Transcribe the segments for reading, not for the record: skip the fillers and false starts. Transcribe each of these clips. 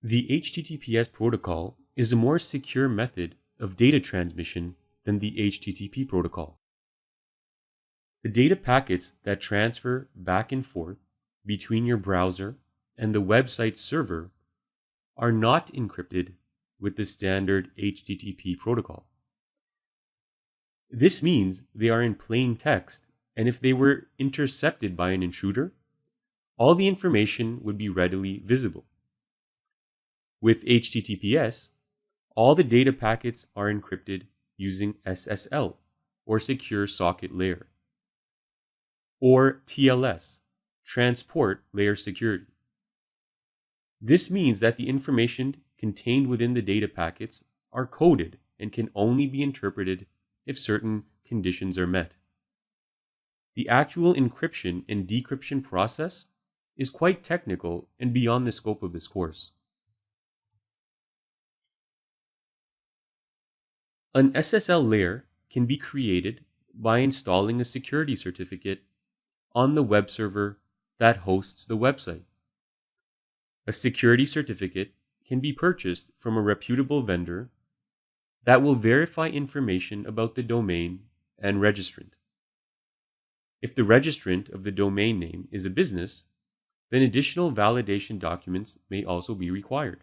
The HTTPS protocol is a more secure method of data transmission than the HTTP protocol. The data packets that transfer back and forth between your browser and the website's server are not encrypted with the standard HTTP protocol. This means they are in plain text, and if they were intercepted by an intruder, all the information would be readily visible. With HTTPS, all the data packets are encrypted using SSL, or Secure Socket Layer, or TLS, Transport Layer Security. This means that the information contained within the data packets are coded and can only be interpreted if certain conditions are met. The actual encryption and decryption process is quite technical and beyond the scope of this course. An SSL layer can be created by installing a security certificate on the web server that hosts the website. A security certificate can be purchased from a reputable vendor that will verify information about the domain and registrant. If the registrant of the domain name is a business, then additional validation documents may also be required.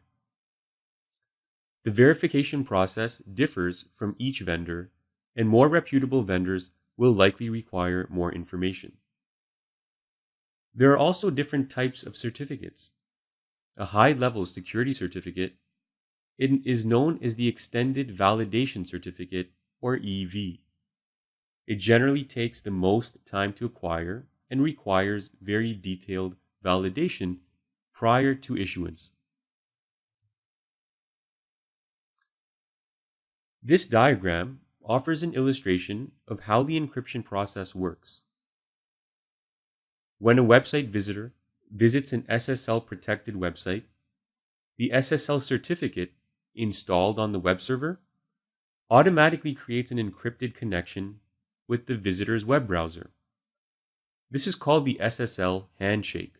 The verification process differs from each vendor, and more reputable vendors will likely require more information. There are also different types of certificates. A high-level security certificate is known as the Extended Validation Certificate, or EV. It generally takes the most time to acquire and requires very detailed validation prior to issuance. This diagram offers an illustration of how the encryption process works. When a website visitor visits an SSL protected website, the SSL certificate installed on the web server automatically creates an encrypted connection with the visitor's web browser. This is called the SSL handshake.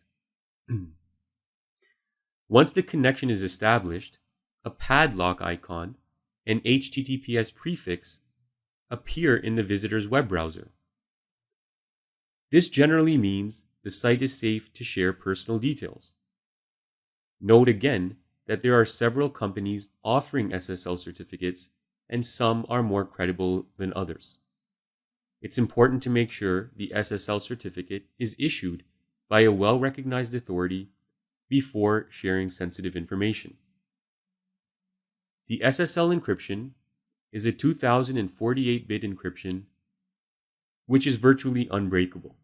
Once the connection is established, a padlock icon and HTTPS prefix appear in the visitor's web browser. This generally means the site is safe to share personal details. Note again that there are several companies offering SSL certificates, and some are more credible than others. It's important to make sure the SSL certificate is issued by a well-recognized authority before sharing sensitive information. The SSL encryption is a 2048-bit encryption, which is virtually unbreakable.